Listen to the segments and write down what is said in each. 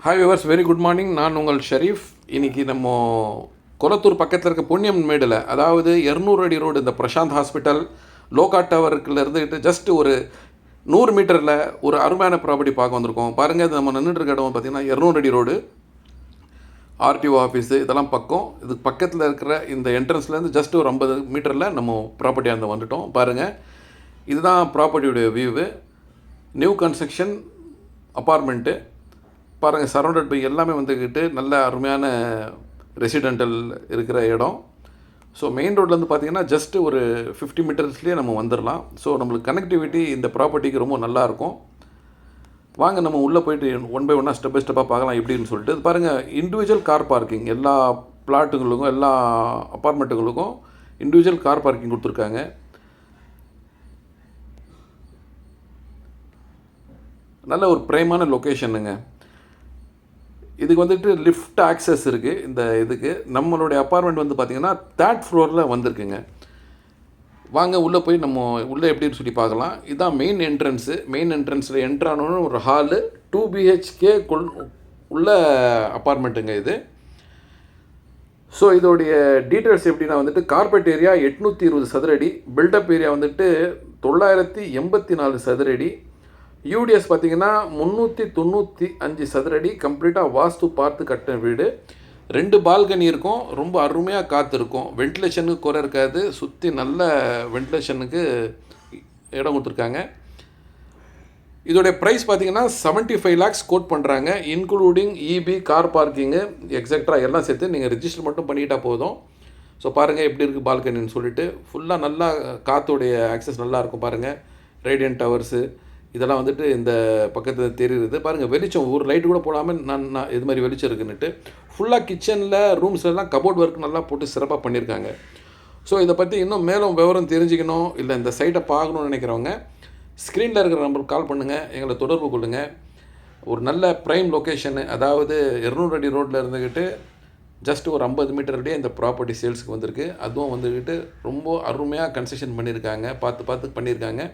Hi viewers, very good morning. நான் உங்கள் ஷரீஃப். இன்றைக்கி நம்ம கொளத்தூர் பக்கத்தில் இருக்க பொன்னியம் மேடில், அதாவது 200 அடி ரோடு, இந்த பிரசாந்த் ஹாஸ்பிட்டல் லோகா டவருக்குள்ள இருந்துக்கிட்டு ஜஸ்ட் ஒரு 100 மீட்டரில் ஒரு அருமையான ப்ராப்பர்ட்டி பார்க்க வந்திருக்கோம். பாருங்கள், இது நம்ம நின்றுட்டு இருக்க இடம் பார்த்திங்கன்னா 200 அடி ரோடு, ஆர்டிஓ ஆஃபீஸு இதெல்லாம் பக்கம். இது பக்கத்தில் இருக்கிற இந்த என்ட்ரன்ஸ்லேருந்து ஜஸ்ட் ஒரு 50 மீட்டரில் நம்ம ப்ராப்பர்ட்டியாக அந்த வந்துவிட்டோம். பாருங்கள், இதுதான் ப்ராப்பர்ட்டியுடைய வியூவு. New construction apartment. பாருங்கள், சரௌண்டட் பை எல்லாமே வந்துக்கிட்டு நல்ல அருமையான ரெசிடென்டல் இருக்கிற இடம். ஸோ மெயின் ரோட்லேருந்து பார்த்திங்கன்னா ஜஸ்ட்டு ஒரு 50 மீட்டர்ஸ்லேயே நம்ம வந்துடலாம். ஸோ நம்மளுக்கு கனெக்டிவிட்டி இந்த ப்ராப்பர்ட்டிக்கு ரொம்ப நல்லாயிருக்கும். வாங்க நம்ம உள்ளே போய்ட்டு ஒன் பை ஒன்னாக ஸ்டெப் பை ஸ்டெப்பாக பார்க்கலாம் எப்படின்னு சொல்லிட்டு. பாருங்கள், இண்டிவிஜுவல் கார் பார்க்கிங் எல்லா பிளாட்டுங்களுக்கும் எல்லா அப்பார்ட்மெண்ட்டுங்களுக்கும் இண்டிவிஜுவல் கார் பார்க்கிங் கொடுத்துருக்காங்க. நல்ல ஒரு ப்ரைமான லொக்கேஷனுங்க. இதுக்கு வந்துட்டு லிஃப்ட் ஆக்சஸ் இருக்குது. இந்த இதுக்கு நம்மளுடைய அப்பார்ட்மெண்ட் வந்து பார்த்திங்கன்னா 3rd ஃப்ளோரில் வந்திருக்குங்க. வாங்க உள்ளே போய் நம்ம உள்ளே எப்படின்னு சொல்லி பார்க்கலாம். இதுதான் மெயின் என்ட்ரன்ஸு. மெயின் என்ட்ரன்ஸில் என்ட்ரானோன்னு ஒரு ஹாலு, 2 BHK உள்ள அப்பார்ட்மெண்ட்டுங்க இது. ஸோ இதோடைய டீட்டெயில்ஸ் எப்படின்னா வந்துட்டு கார்பெட் ஏரியா 820 சதுரடி, பில்டப் ஏரியா வந்துட்டு 984 சதுரடி, யூடிஎஸ் பார்த்திங்கன்னா 395 சதுரடி, கம்ப்ளீட்டாக வாஸ்து பார்த்து கட்டின வீடு. 2 பால்கனி இருக்கும். ரொம்ப அருமையாக காற்று இருக்கும். வென்டிலேஷனுக்கு குறை இருக்காது. சுற்றி நல்ல வென்டிலேஷனுக்கு இடம் கொடுத்துருக்காங்க. இதோடைய ப்ரைஸ் பார்த்திங்கன்னா 75 lakhs கோட் பண்ணுறாங்க, including EB, car parking etcetera எல்லாம் சேர்த்து. நீங்கள் ரிஜிஸ்டர் மட்டும் பண்ணிக்கிட்டால் போதும். ஸோ பாருங்கள் எப்படி இருக்குது பால்கனின்னு சொல்லிட்டு. ஃபுல்லாக நல்லா காற்றுடைய ஆக்சஸ் நல்லாயிருக்கும். பாருங்கள், ரேடியன்ட் டவர்ஸு இதெல்லாம் வந்துட்டு இந்த பக்கத்தில் தெரியுது. பாருங்கள், வெளிச்சம் ஒரு லைட்டு கூட போடாமல் நான் இது மாதிரி வெளிச்சம் இருக்குன்னுட்டு. ஃபுல்லாக கிச்சனில் ரூம்ஸ்லாம் கபோர்ட் ஒர்க் நல்லா போட்டு சிறப்பாக பண்ணியிருக்காங்க. ஸோ இதை பற்றி இன்னும் மேலும் விவரம் தெரிஞ்சுக்கணும், இல்லை இந்த சைட்டை பார்க்கணுன்னு நினைக்கிறவங்க ஸ்க்ரீனில் இருக்கிற நம்பருக்கு கால் பண்ணுங்கள், எங்களை தொடர்பு கொள்ளுங்கள். ஒரு நல்ல ப்ரைம் லொக்கேஷனு, அதாவது 200 அடி ரோட்டில் இருந்துக்கிட்டு ஜஸ்ட் ஒரு 50 மீட்டர்லேயே இந்த ப்ராப்பர்ட்டி சேல்ஸுக்கு வந்திருக்கு. அதுவும் வந்துக்கிட்டு ரொம்ப அருமையாக கன்ஸ்ட்ரக்ஷன் பண்ணியிருக்காங்க, பார்த்து பண்ணியிருக்காங்க.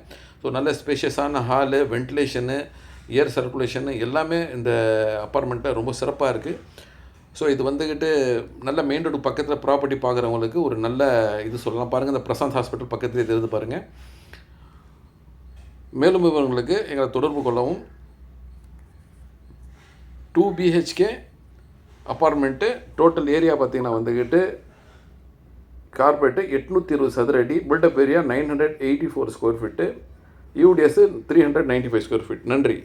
ஸோ நல்ல ஸ்பேஷியஸான ஹாலு, வென்டிலேஷனு, ஏர் சர்க்குலேஷனு எல்லாமே இந்த அப்பார்ட்மெண்ட்டில் ரொம்ப சிறப்பாக இருக்குது. ஸோ இது வந்துக்கிட்டு நல்ல மெயின் ரோடு பக்கத்தில் ப்ராப்பர்ட்டி பார்க்குறவங்களுக்கு ஒரு நல்ல இது சொல்லலாம். பாருங்கள், இந்த பிரசாந்த் ஹாஸ்பிட்டல் பக்கத்துலேயே தெரிந்து பாருங்கள். மேலும் விவரங்களுக்கு எங்களை தொடர்பு கொள்ளவும். 2 BHK அப்பார்ட்மெண்ட்டு, டோட்டல் ஏரியா பார்த்திங்கன்னா வந்துக்கிட்டு கார்பெட்டு 820 சதுரடி, built up area 984 square feet, UDS 395 square feet. நன்றி.